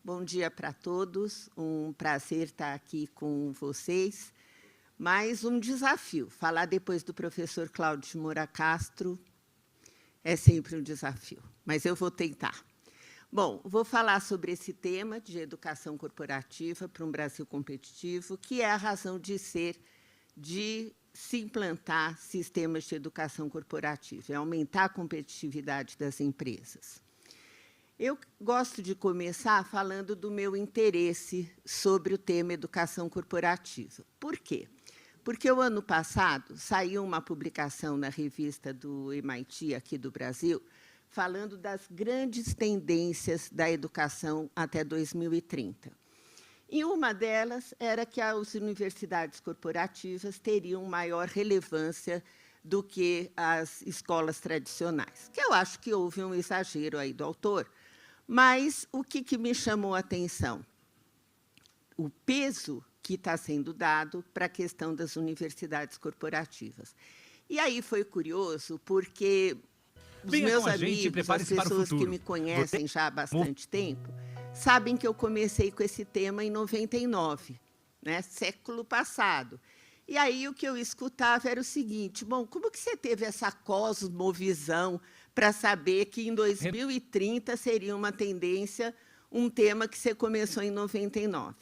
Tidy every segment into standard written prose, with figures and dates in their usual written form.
Bom dia para todos. Um prazer estar aqui com vocês. Mais um desafio. Falar depois do professor Cláudio de Moura Castro é sempre um desafio, mas eu vou tentar. Vou falar sobre esse tema de educação corporativa para um Brasil competitivo, que é a razão de ser de se implantar sistemas de educação corporativa, é aumentar a competitividade das empresas. Eu gosto de começar falando do meu interesse sobre o tema educação corporativa. Por quê? Porque o ano passado saiu uma publicação na revista do MIT, aqui do Brasil, falando das grandes tendências da educação até 2030. E uma delas era que as universidades corporativas teriam maior relevância do que as escolas tradicionais, que eu acho que houve um exagero aí do autor, mas o que me chamou a atenção? O peso que está sendo dado para a questão das universidades corporativas. E aí foi curioso, porque os meus amigos, as pessoas que me conhecem já há bastante tempo, sabem que eu comecei com esse tema em 99, né, século passado. E aí o que eu escutava era o seguinte: como que você teve essa cosmovisão para saber que em 2030 seria uma tendência, um tema que você começou em 99?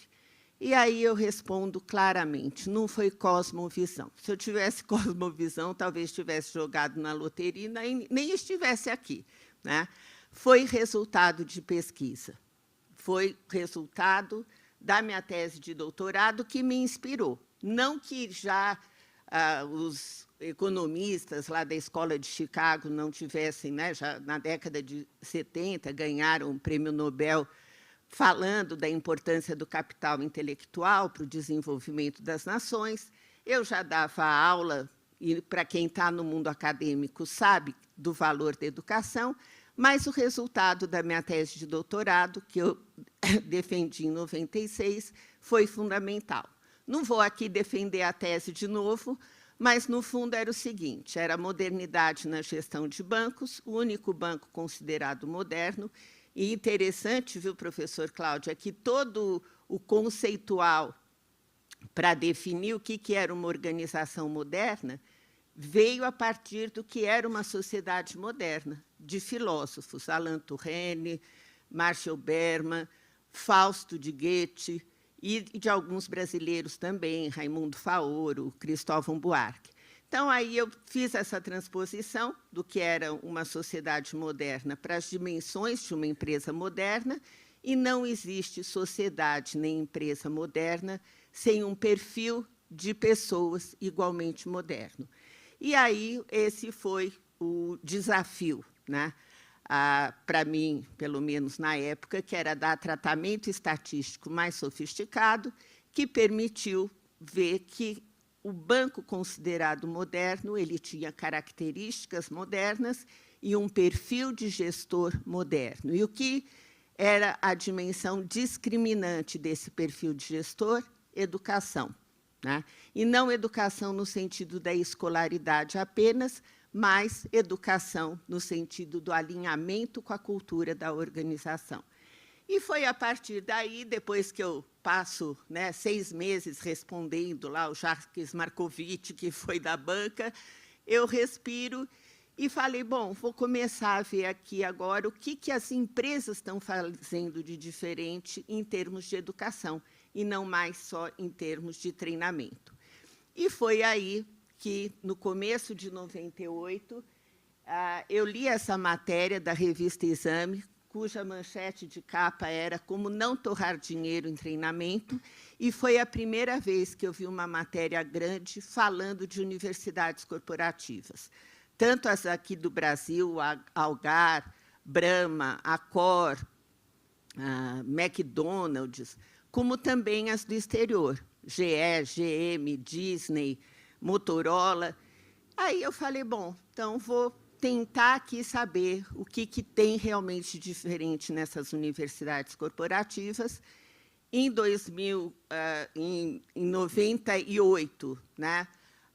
E aí eu respondo claramente: não foi cosmovisão. Se eu tivesse cosmovisão, talvez tivesse jogado na loteria e nem estivesse aqui, né? Foi resultado de pesquisa. Foi resultado da minha tese de doutorado que me inspirou. Não que já os economistas lá da Escola de Chicago não tivessem, né, já na década de 70, ganharam o Prêmio Nobel falando da importância do capital intelectual para o desenvolvimento das nações. Eu já dava aula, e para quem está no mundo acadêmico sabe do valor da educação, mas o resultado da minha tese de doutorado, que eu defendi em 96, foi fundamental. Não vou aqui defender a tese de novo, mas, no fundo, era o seguinte: era a modernidade na gestão de bancos, o único banco considerado moderno. E interessante, viu, professor Cláudio, é que todo o conceitual para definir o que era uma organização moderna veio a partir do que era uma sociedade moderna, de filósofos, Alain Touraine, Marshall Berman, Fausto de Goethe, e de alguns brasileiros também, Raimundo Faoro, Cristóvão Buarque. Então, aí eu fiz essa transposição do que era uma sociedade moderna para as dimensões de uma empresa moderna, e não existe sociedade nem empresa moderna sem um perfil de pessoas igualmente moderno. E aí esse foi o desafio, né? Para mim, pelo menos na época, que era dar tratamento estatístico mais sofisticado, que permitiu ver que o banco considerado moderno ele tinha características modernas e um perfil de gestor moderno. E o que era a dimensão discriminante desse perfil de gestor? Educação, né? E não educação no sentido da escolaridade apenas, mas educação no sentido do alinhamento com a cultura da organização. E foi a partir daí, depois que eu passo, né, 6 meses respondendo lá o Jacques Markovitch, que foi da banca, eu respiro e falei: vou começar a ver aqui agora o que as empresas estão fazendo de diferente em termos de educação, e não mais só em termos de treinamento. E foi aí que, no começo de 98, eu li essa matéria da revista Exame, cuja manchete de capa era Como não torrar dinheiro em treinamento, e foi a primeira vez que eu vi uma matéria grande falando de universidades corporativas. Tanto as aqui do Brasil, a Algar, Brahma, Accor, McDonald's, como também as do exterior, GE, GM, Disney, Motorola. Aí eu falei: então vou tentar aqui saber o que tem realmente diferente nessas universidades corporativas. Em 98, né,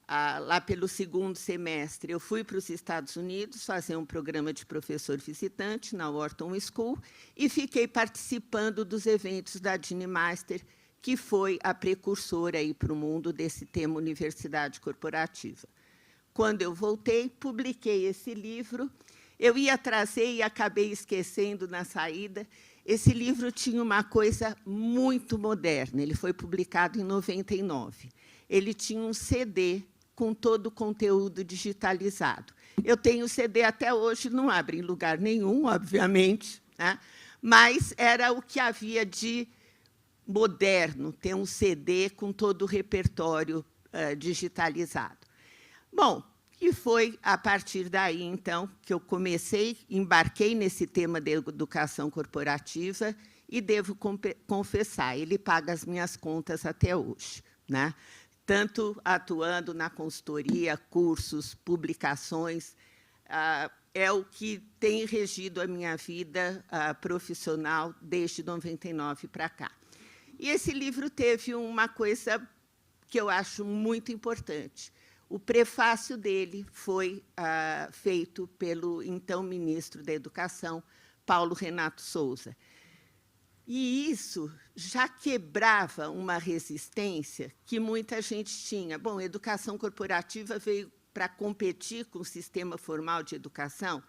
lá pelo segundo semestre, eu fui para os Estados Unidos fazer um programa de professor visitante na Wharton School e fiquei participando dos eventos da Jeanne Master, que foi a precursora para o mundo desse tema universidade corporativa. Quando eu voltei, publiquei esse livro. Eu ia trazer e acabei esquecendo na saída. Esse livro tinha uma coisa muito moderna. Ele foi publicado em 99. Ele tinha um CD com todo o conteúdo digitalizado. Eu tenho o CD até hoje, não abre em lugar nenhum, obviamente, né? Mas era o que havia de moderno, ter um CD com todo o repertório digitalizado. Bom, e foi a partir daí, então, que eu embarquei nesse tema de educação corporativa e devo confessar, ele paga as minhas contas até hoje, né? Tanto atuando na consultoria, cursos, publicações, é o que tem regido a minha vida profissional desde 99 para cá. E esse livro teve uma coisa que eu acho muito importante. O prefácio dele foi feito pelo então ministro da Educação, Paulo Renato Souza. E isso já quebrava uma resistência que muita gente tinha. Bom, a educação corporativa veio para competir com o sistema formal de educação,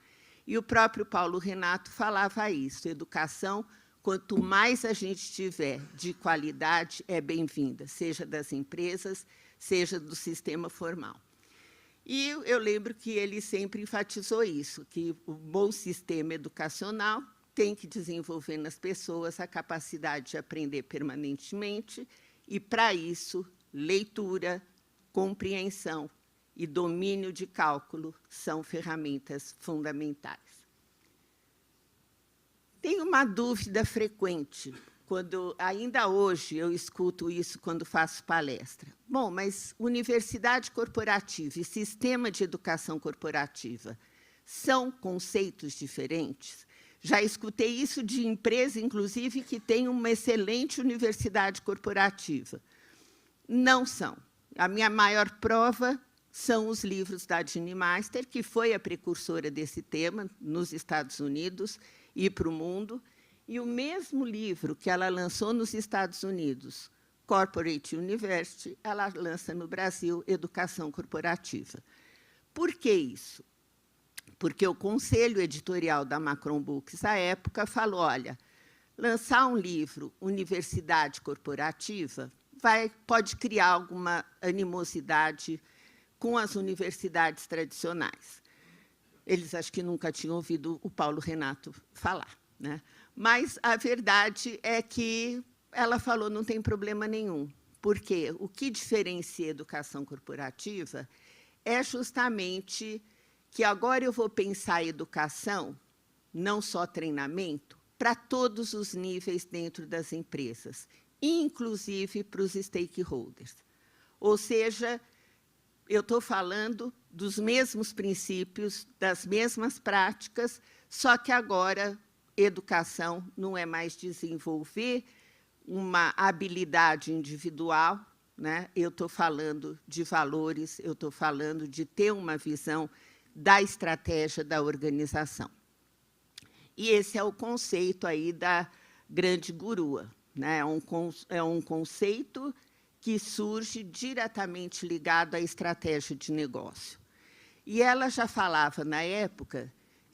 e o próprio Paulo Renato falava isso. Educação, quanto mais a gente tiver de qualidade, é bem-vinda, seja das empresas, seja do sistema formal. E eu lembro que ele sempre enfatizou isso, que o bom sistema educacional tem que desenvolver nas pessoas a capacidade de aprender permanentemente e, para isso, leitura, compreensão e domínio de cálculo são ferramentas fundamentais. Tem uma dúvida frequente, ainda hoje eu escuto isso quando faço palestra. Bom, mas universidade corporativa e sistema de educação corporativa são conceitos diferentes? Já escutei isso de empresa, inclusive, que tem uma excelente universidade corporativa. Não são. A minha maior prova são os livros da Jeanne Master, que foi a precursora desse tema nos Estados Unidos e para o mundo, e o mesmo livro que ela lançou nos Estados Unidos, Corporate University, ela lança no Brasil, Educação Corporativa. Por que isso? Porque o conselho editorial da Macron Books, à época, falou, olha, lançar um livro, Universidade Corporativa, pode criar alguma animosidade com as universidades tradicionais. Eles acho que nunca tinham ouvido o Paulo Renato falar, né? Mas a verdade é que ela falou, não tem problema nenhum, porque o que diferencia a educação corporativa é justamente que agora eu vou pensar a educação, não só treinamento, para todos os níveis dentro das empresas, inclusive para os stakeholders. Ou seja, eu estou falando dos mesmos princípios, das mesmas práticas, só que agora educação não é mais desenvolver uma habilidade individual, né? Eu estou falando de valores, eu estou falando de ter uma visão da estratégia da organização. E esse é o conceito aí da grande gurua, né? É um conceito que surge diretamente ligado à estratégia de negócio. E ela já falava, na época,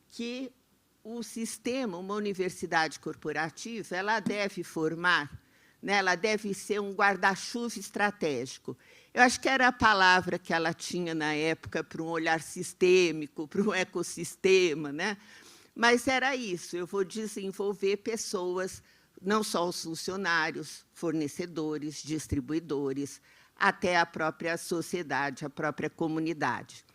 que o sistema, uma universidade corporativa, ela deve formar, né, ela deve ser um guarda-chuva estratégico. Eu acho que era a palavra que ela tinha na época para um olhar sistêmico, para um ecossistema, né? Mas era isso, eu vou desenvolver pessoas, não só os funcionários, fornecedores, distribuidores, até a própria sociedade, a própria comunidade.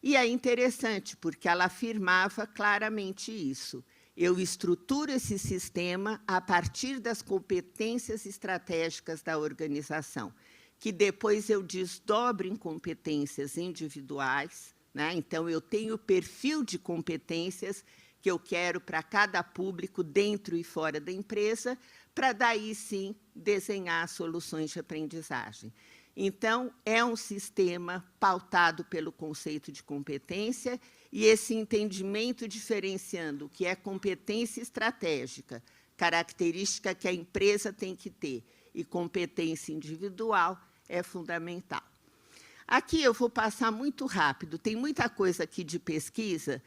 E é interessante, porque ela afirmava claramente isso. Eu estruturo esse sistema a partir das competências estratégicas da organização, que depois eu desdobro em competências individuais, né? Então, eu tenho o perfil de competências que eu quero para cada público, dentro e fora da empresa, para daí, sim, desenhar soluções de aprendizagem. Então, é um sistema pautado pelo conceito de competência e esse entendimento diferenciando o que é competência estratégica, característica que a empresa tem que ter, e competência individual é fundamental. Aqui eu vou passar muito rápido, tem muita coisa aqui de pesquisa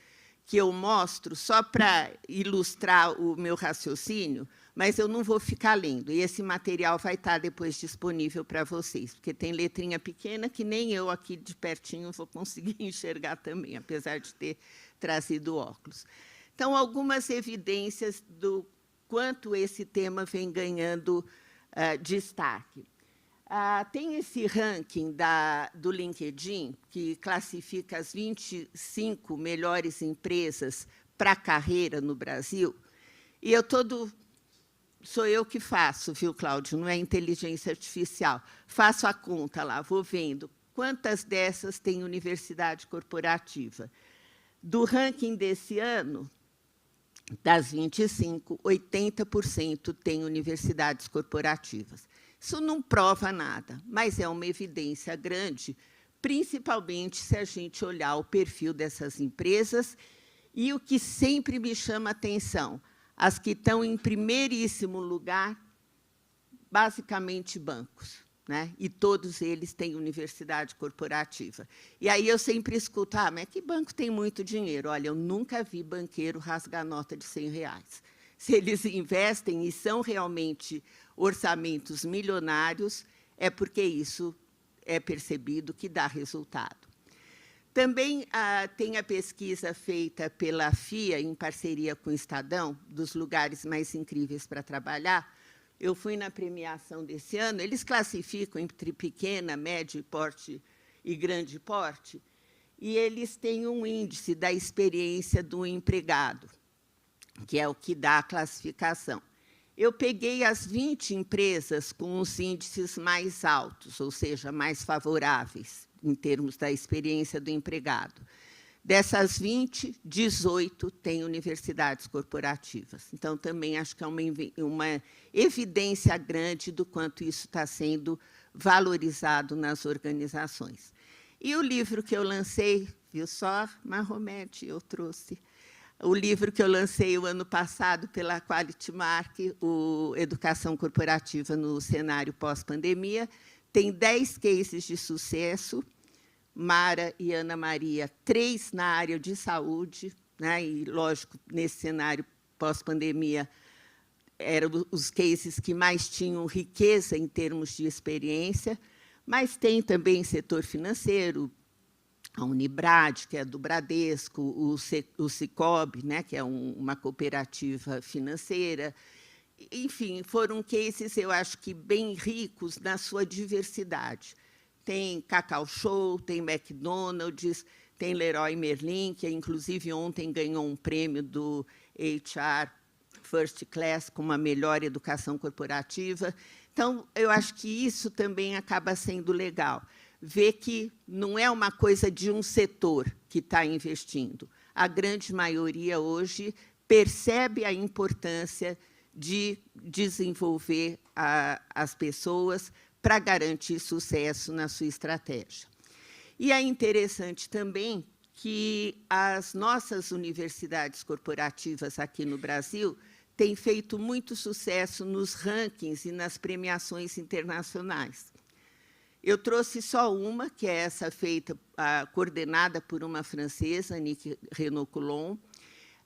que eu mostro só para ilustrar o meu raciocínio, mas eu não vou ficar lendo. E esse material vai estar depois disponível para vocês, porque tem letrinha pequena que nem eu aqui de pertinho vou conseguir enxergar também, apesar de ter trazido óculos. Então, algumas evidências do quanto esse tema vem ganhando destaque. Tem esse ranking do LinkedIn, que classifica as 25 melhores empresas para a carreira no Brasil, e sou eu que faço, viu, Cláudio? Não é inteligência artificial. Faço a conta lá, vou vendo quantas dessas têm universidade corporativa. Do ranking desse ano, das 25, 80% têm universidades corporativas. Isso não prova nada, mas é uma evidência grande, principalmente se a gente olhar o perfil dessas empresas e o que sempre me chama a atenção, as que estão em primeiríssimo lugar, basicamente bancos, né? E todos eles têm universidade corporativa. E aí eu sempre escuto, mas que banco tem muito dinheiro? Olha, eu nunca vi banqueiro rasgar nota de R$100. Se eles investem e são realmente orçamentos milionários, é porque isso é percebido que dá resultado. Também tem a pesquisa feita pela FIA, em parceria com o Estadão, dos lugares mais incríveis para trabalhar. Eu fui na premiação desse ano, eles classificam entre pequena, médio porte e grande porte, e eles têm um índice da experiência do empregado, que é o que dá a classificação. Eu peguei as 20 empresas com os índices mais altos, ou seja, mais favoráveis, em termos da experiência do empregado. Dessas 20, 18 têm universidades corporativas. Então, também acho que é uma evidência grande do quanto isso está sendo valorizado nas organizações. E o livro que eu lancei, viu só, Marromete, eu trouxe. O livro que eu lancei o ano passado pela Quality Mark, o Educação Corporativa no Cenário Pós-Pandemia, tem 10 cases de sucesso, Mara e Ana Maria, 3 na área de saúde, né? E, lógico, nesse cenário pós-pandemia, eram os cases que mais tinham riqueza em termos de experiência, mas tem também setor financeiro, a Unibrad, que é do Bradesco, o Sicob, né, que é uma cooperativa financeira. Enfim, foram cases, eu acho que bem ricos na sua diversidade. Tem Cacau Show, tem McDonald's, tem Leroy Merlin, que, inclusive, ontem ganhou um prêmio do HR First Class com a melhor educação corporativa. Então, eu acho que isso também acaba sendo legal, ver que não é uma coisa de um setor que está investindo. A grande maioria, hoje, percebe a importância de desenvolver as pessoas para garantir sucesso na sua estratégia. E é interessante também que as nossas universidades corporativas aqui no Brasil têm feito muito sucesso nos rankings e nas premiações internacionais. Eu trouxe só uma, que é essa feita, coordenada por uma francesa, Annick Renaud-Coulon,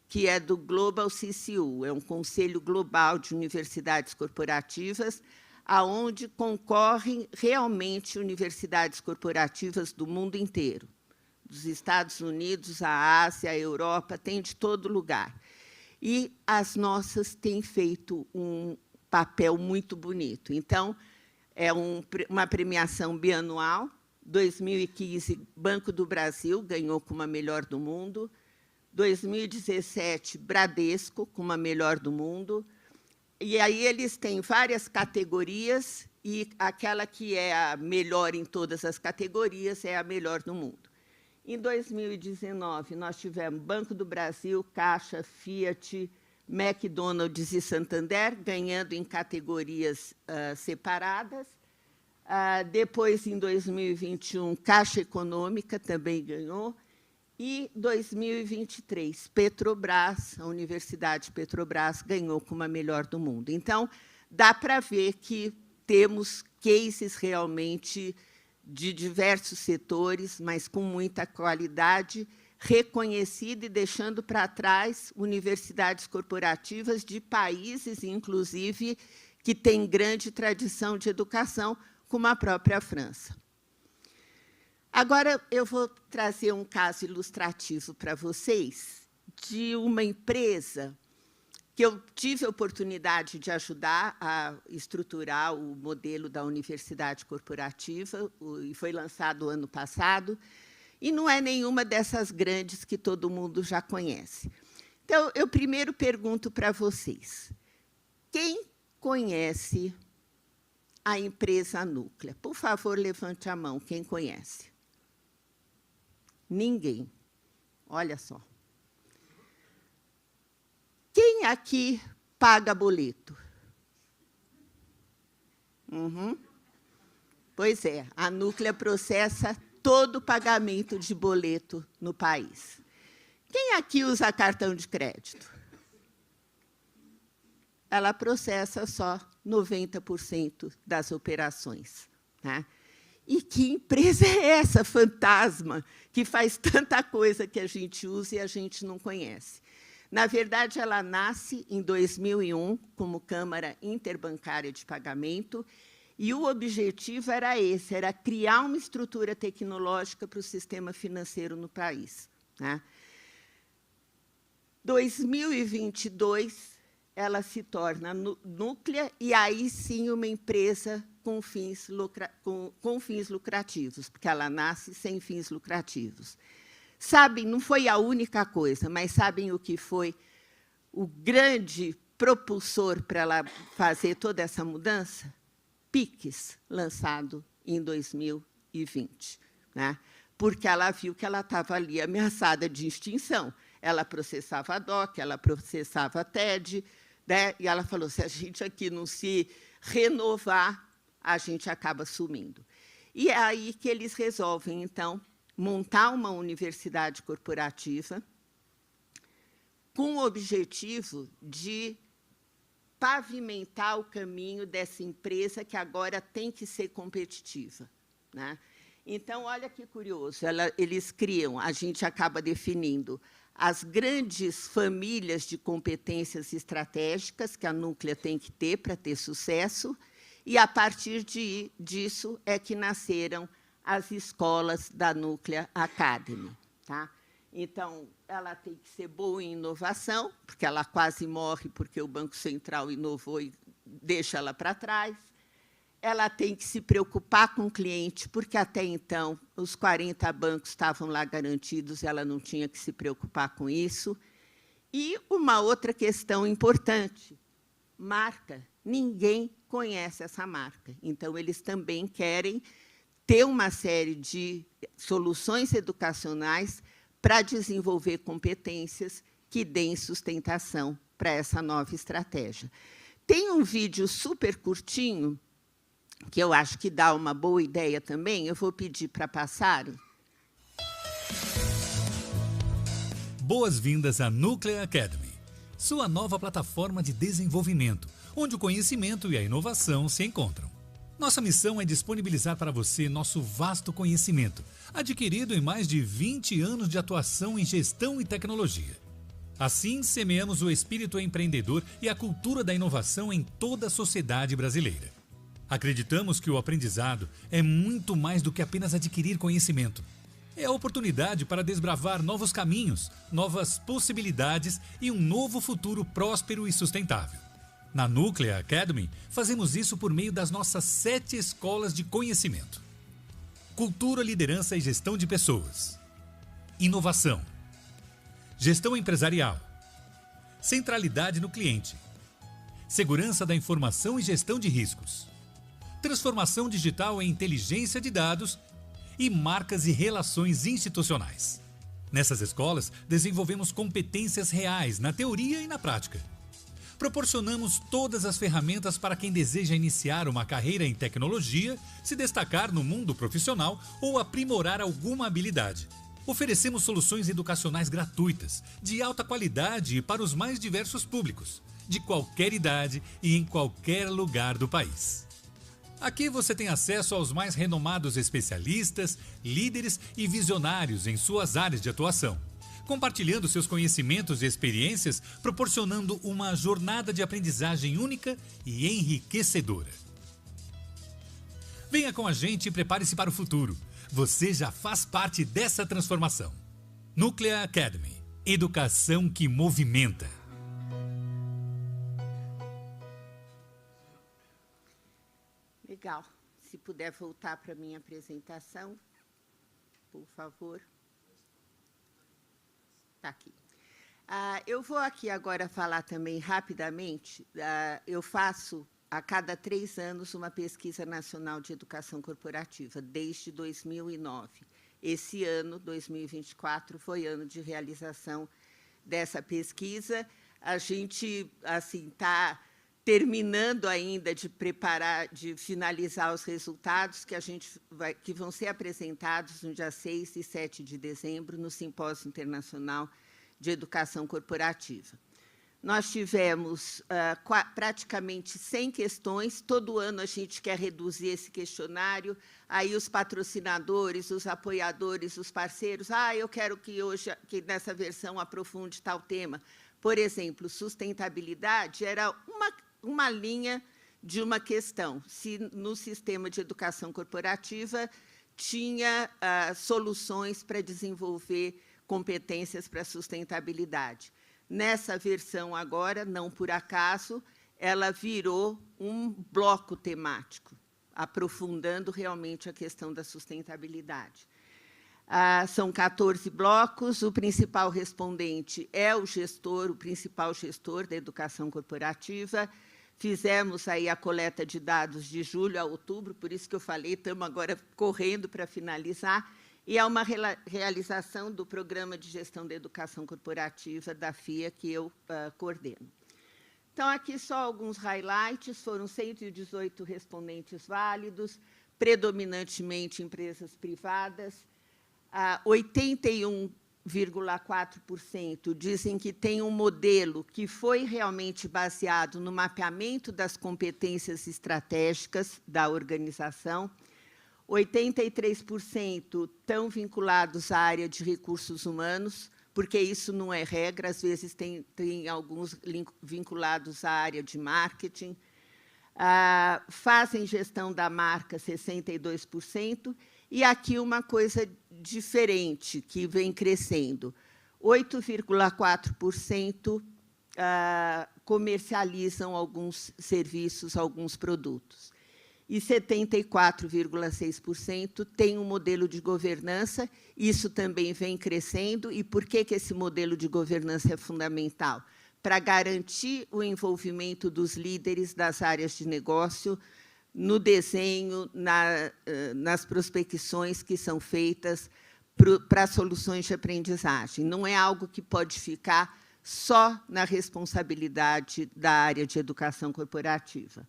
que é do Global CCU, é um conselho global de universidades corporativas, aonde concorrem realmente universidades corporativas do mundo inteiro, dos Estados Unidos, a Ásia, a Europa, tem de todo lugar. E as nossas têm feito um papel muito bonito. Então, é uma premiação bianual. 2015, Banco do Brasil ganhou como a melhor do mundo. 2017, Bradesco como a melhor do mundo. E aí eles têm várias categorias e aquela que é a melhor em todas as categorias é a melhor do mundo. Em 2019, nós tivemos Banco do Brasil, Caixa, Fiat, McDonald's e Santander, ganhando em categorias separadas. Depois, em 2021, Caixa Econômica também ganhou. E 2023, Petrobras, a Universidade Petrobras, ganhou como a melhor do mundo. Então, dá para ver que temos cases realmente de diversos setores, mas com muita qualidade, reconhecida e deixando para trás universidades corporativas de países, inclusive, que têm grande tradição de educação, como a própria França. Agora, eu vou trazer um caso ilustrativo para vocês de uma empresa que eu tive a oportunidade de ajudar a estruturar o modelo da universidade corporativa, e foi lançado ano passado, e não é nenhuma dessas grandes que todo mundo já conhece. Então, eu primeiro pergunto para vocês, quem conhece a empresa Núclea? Por favor, levante a mão, quem conhece? Ninguém. Olha só. Quem aqui paga boleto? Pois é, a Núclea processa todo o pagamento de boleto no país. Quem aqui usa cartão de crédito? Ela processa só 90% das operações, né? E que empresa é essa, fantasma, que faz tanta coisa que a gente usa e a gente não conhece? Na verdade, ela nasce em 2001 como Câmara Interbancária de Pagamento, e o objetivo era esse, era criar uma estrutura tecnológica para o sistema financeiro no país, né? 2022, ela se torna Núclea, e aí sim uma empresa com fins lucrativos, porque ela nasce sem fins lucrativos. Sabem, não foi a única coisa, mas sabem o que foi o grande propulsor para ela fazer toda essa mudança? PIX, lançado em 2020, né? Porque ela viu que ela estava ali ameaçada de extinção. Ela processava a DOC, ela processava a TED, né? E ela falou, se a gente aqui não se renovar, a gente acaba sumindo. E é aí que eles resolvem, então, montar uma universidade corporativa com o objetivo de pavimentar o caminho dessa empresa que agora tem que ser competitiva, né? Então, olha que curioso, eles criam, a gente acaba definindo as grandes famílias de competências estratégicas que a Núclea tem que ter para ter sucesso, e, a partir disso, é que nasceram as escolas da Núclea Academy, tá? Então, ela tem que ser boa em inovação, porque ela quase morre porque o Banco Central inovou e deixa ela para trás. Ela tem que se preocupar com o cliente, porque, até então, os 40 bancos estavam lá garantidos, ela não tinha que se preocupar com isso. E uma outra questão importante, marca. Ninguém conhece essa marca. Então, eles também querem ter uma série de soluções educacionais para desenvolver competências que deem sustentação para essa nova estratégia. Tem um vídeo super curtinho, que eu acho que dá uma boa ideia também, eu vou pedir para passar. Boas-vindas à Núclea Academy, sua nova plataforma de desenvolvimento, onde o conhecimento e a inovação se encontram. Nossa missão é disponibilizar para você nosso vasto conhecimento, adquirido em mais de 20 anos de atuação em gestão e tecnologia. Assim, semeamos o espírito empreendedor e a cultura da inovação em toda a sociedade brasileira. Acreditamos que o aprendizado é muito mais do que apenas adquirir conhecimento. É a oportunidade para desbravar novos caminhos, novas possibilidades e um novo futuro próspero e sustentável. Na Núclea Academy, fazemos isso por meio das nossas 7 escolas de conhecimento. Cultura, liderança e gestão de pessoas. Inovação. Gestão empresarial. Centralidade no cliente. Segurança da informação e gestão de riscos. Transformação digital em inteligência de dados e marcas e relações institucionais. Nessas escolas, desenvolvemos competências reais na teoria e na prática. Proporcionamos todas as ferramentas para quem deseja iniciar uma carreira em tecnologia, se destacar no mundo profissional ou aprimorar alguma habilidade. Oferecemos soluções educacionais gratuitas, de alta qualidade e para os mais diversos públicos, de qualquer idade e em qualquer lugar do país. Aqui você tem acesso aos mais renomados especialistas, líderes e visionários em suas áreas de atuação, compartilhando seus conhecimentos e experiências, proporcionando uma jornada de aprendizagem única e enriquecedora. Venha com a gente e prepare-se para o futuro. Você já faz parte dessa transformação. Núclea Academy. Educação que movimenta. Legal. Se puder voltar para a minha apresentação, por favor. Está aqui. Eu vou aqui agora falar também rapidamente. Eu faço a cada 3 anos uma pesquisa nacional de educação corporativa, desde 2009. Esse ano, 2024, foi ano de realização dessa pesquisa. A gente está terminando ainda de preparar, de finalizar os resultados que vão ser apresentados no dia 6 e 7 de dezembro, no Simpósio Internacional de Educação Corporativa. Nós tivemos praticamente 100 questões. Todo ano a gente quer reduzir esse questionário. Aí os patrocinadores, os apoiadores, os parceiros, eu quero que nessa versão aprofunde tal tema. Por exemplo, sustentabilidade era uma linha de uma questão, se no sistema de educação corporativa tinha soluções para desenvolver competências para sustentabilidade. Nessa versão agora, não por acaso, ela virou um bloco temático, aprofundando realmente a questão da sustentabilidade. São 14 blocos, o principal respondente é o principal gestor da educação corporativa. Fizemos aí a coleta de dados de julho a outubro, por isso que eu falei, estamos agora correndo para finalizar, e é uma realização do Programa de Gestão da Educação Corporativa da FIA, que eu coordeno. Então, aqui só alguns highlights. Foram 118 respondentes válidos, predominantemente empresas privadas. 81,4% dizem que tem um modelo que foi realmente baseado no mapeamento das competências estratégicas da organização. 83% estão vinculados à área de recursos humanos, porque isso não é regra, às vezes tem alguns vinculados à área de marketing. Fazem gestão da marca, 62%, e aqui uma coisa diferente, que vem crescendo. 8,4% comercializam alguns serviços, alguns produtos. E 74,6% tem um modelo de governança, isso também vem crescendo. E por que esse modelo de governança é fundamental? Para garantir o envolvimento dos líderes das áreas de negócio no desenho, nas prospecções que são feitas para soluções de aprendizagem. Não é algo que pode ficar só na responsabilidade da área de educação corporativa.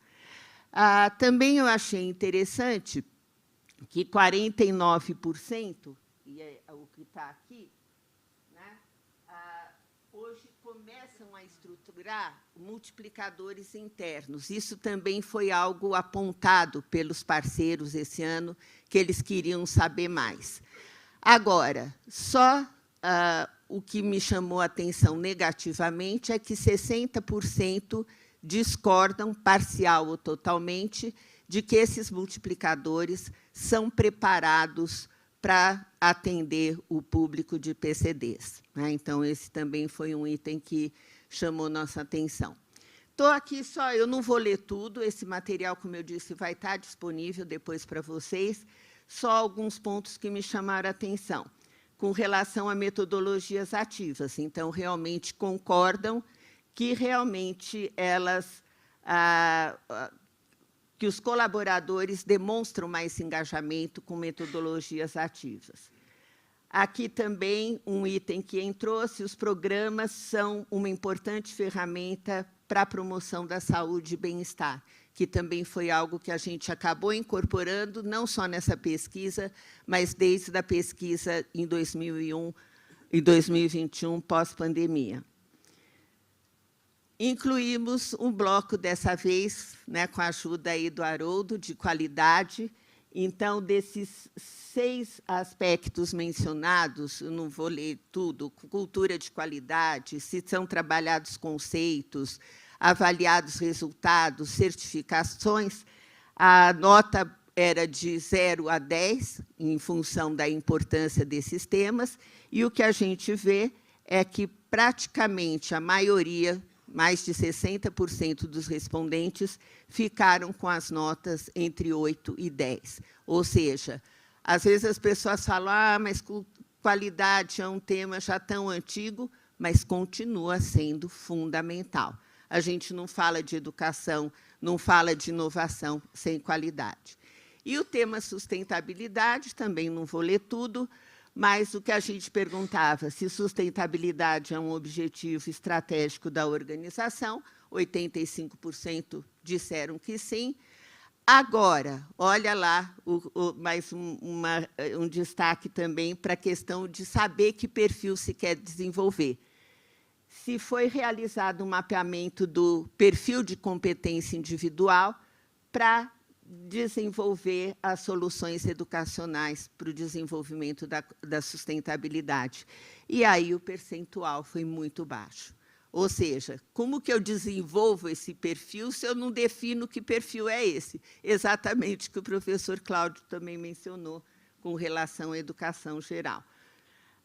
Também eu achei interessante que 49%, e é o que está aqui, né, hoje começam a estruturar multiplicadores internos. Isso também foi algo apontado pelos parceiros esse ano, que eles queriam saber mais. Agora, só o que me chamou a atenção negativamente é que 60% discordam, parcial ou totalmente, de que esses multiplicadores são preparados para atender o público de PCDs. Então, esse também foi um item que chamou nossa atenção. Estou aqui só, eu não vou ler tudo, esse material, como eu disse, vai estar disponível depois para vocês, só alguns pontos que me chamaram a atenção, com relação a metodologias ativas. Então, realmente concordam que realmente que os colaboradores demonstram mais engajamento com metodologias ativas. Aqui também um item que entrou, se os programas são uma importante ferramenta para a promoção da saúde e bem-estar, que também foi algo que a gente acabou incorporando, não só nessa pesquisa, mas desde a pesquisa em 2001 e 2021, pós-pandemia. Incluímos um bloco, dessa vez, né, com a ajuda aí do Haroldo, de qualidade. Então, desses 6 aspectos mencionados, eu não vou ler tudo, cultura de qualidade, se são trabalhados conceitos, avaliados resultados, certificações, a nota era de 0 a 10, em função da importância desses temas, e o que a gente vê é que, praticamente, a maioria, mais de 60% dos respondentes, ficaram com as notas entre 8 e 10. Ou seja, às vezes as pessoas falam, mas qualidade é um tema já tão antigo, mas continua sendo fundamental. A gente não fala de educação, não fala de inovação sem qualidade. E o tema sustentabilidade, também não vou ler tudo, mas o que a gente perguntava, se sustentabilidade é um objetivo estratégico da organização, 85% disseram que sim. Agora, olha lá, mais um destaque também para a questão de saber que perfil se quer desenvolver. Se foi realizado um mapeamento do perfil de competência individual para desenvolver as soluções educacionais para o desenvolvimento da sustentabilidade. E aí o percentual foi muito baixo. Ou seja, como que eu desenvolvo esse perfil se eu não defino que perfil é esse? Exatamente o que o professor Cláudio também mencionou com relação à educação geral.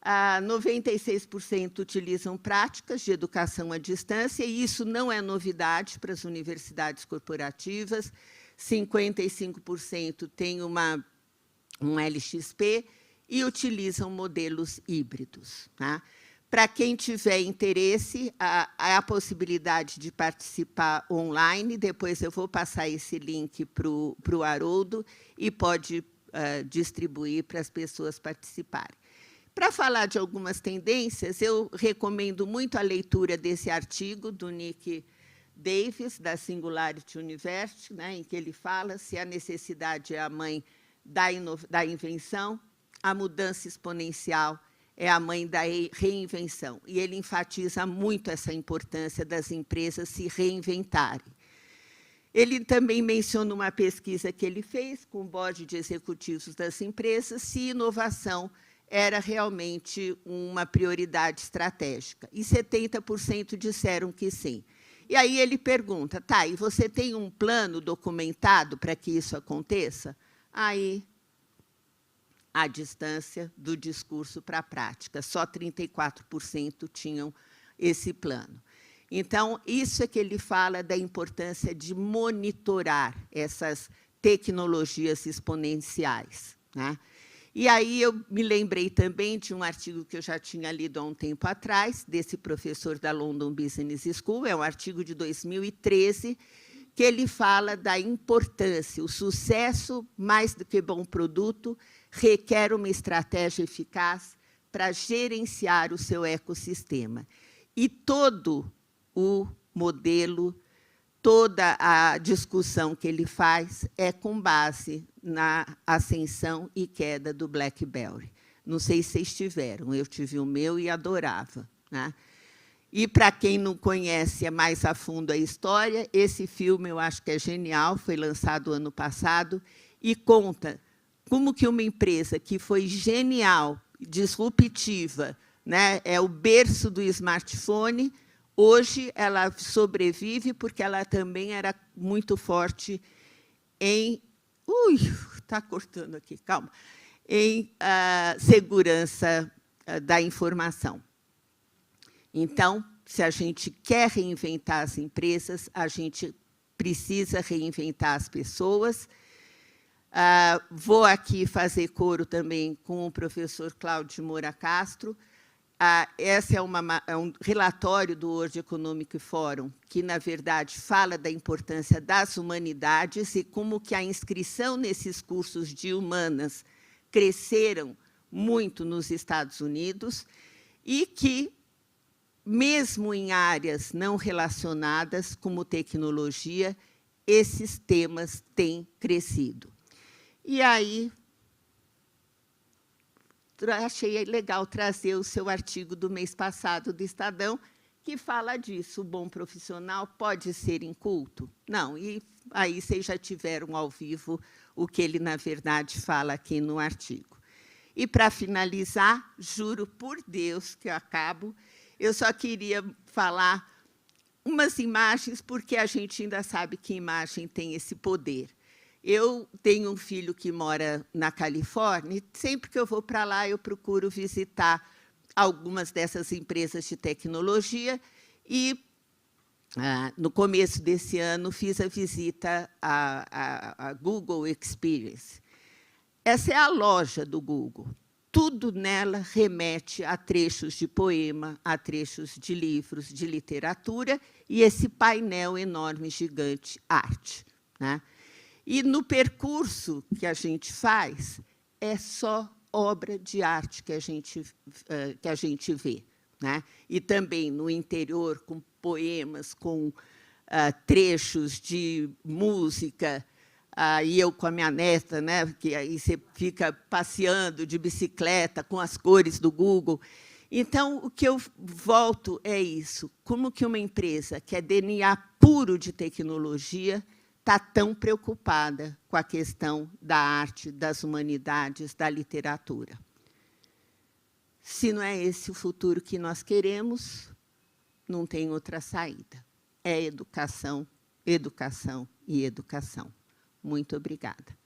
96% utilizam práticas de educação à distância, e isso não é novidade para as universidades corporativas. 55% têm um LXP e utilizam modelos híbridos. Tá? Para quem tiver interesse, há a possibilidade de participar online. Depois eu vou passar esse link para o Haroldo e pode distribuir para as pessoas participarem. Para falar de algumas tendências, eu recomendo muito a leitura desse artigo do Nick Davis, da Singularity University, né, em que ele fala se a necessidade é a mãe da invenção, a mudança exponencial é a mãe da reinvenção. E ele enfatiza muito essa importância das empresas se reinventarem. Ele também menciona uma pesquisa que ele fez com o board de executivos das empresas, se inovação era realmente uma prioridade estratégica. E 70% disseram que sim. E aí ele pergunta, tá, e você tem um plano documentado para que isso aconteça? Aí, a distância do discurso para a prática, só 34% tinham esse plano. Então, isso é que ele fala da importância de monitorar essas tecnologias exponenciais, né? E aí eu me lembrei também de um artigo que eu já tinha lido há um tempo atrás, desse professor da London Business School, é um artigo de 2013, que ele fala da importância, o sucesso, mais do que bom produto, requer uma estratégia eficaz para gerenciar o seu ecossistema. E todo o modelo, toda a discussão que ele faz é com base na ascensão e queda do BlackBerry. Não sei se vocês tiveram, eu tive o meu e adorava, né? E, para quem não conhece mais a fundo a história, esse filme eu acho que é genial, foi lançado ano passado, e conta como que uma empresa que foi genial, disruptiva, né, é o berço do smartphone, hoje ela sobrevive porque ela também era muito forte em... está cortando aqui, calma. Em segurança da informação. Então, se a gente quer reinventar as empresas, a gente precisa reinventar as pessoas. Vou aqui fazer coro também com o professor Cláudio de Moura Castro. Esse é um relatório do World Economic Forum, que, na verdade, fala da importância das humanidades e como que a inscrição nesses cursos de humanas cresceram muito nos Estados Unidos e que mesmo em áreas não relacionadas, como tecnologia, esses temas têm crescido. E aí, achei legal trazer o seu artigo do mês passado do Estadão, que fala disso. O bom profissional pode ser inculto? Não, e aí vocês já tiveram ao vivo o que ele, na verdade, fala aqui no artigo. E, para finalizar, juro por Deus que eu acabo, eu só queria falar umas imagens, porque a gente ainda sabe que imagem tem esse poder. Eu tenho um filho que mora na Califórnia, e sempre que eu vou para lá, eu procuro visitar algumas dessas empresas de tecnologia, e, no começo desse ano, fiz a visita à Google Experience. Essa é a loja do Google. Tudo nela remete a trechos de poema, a trechos de livros, de literatura, e esse painel enorme, gigante, arte, né? E, no percurso que a gente faz, é só obra de arte que a gente vê, né? E também no interior, com poemas, com trechos de música, e eu com a minha neta, né? Que aí você fica passeando de bicicleta com as cores do Google. Então, o que eu volto é isso. Como que uma empresa que é DNA puro de tecnologia está tão preocupada com a questão da arte, das humanidades, da literatura? Se não é esse o futuro que nós queremos, não tem outra saída. É educação, educação e educação. Muito obrigada.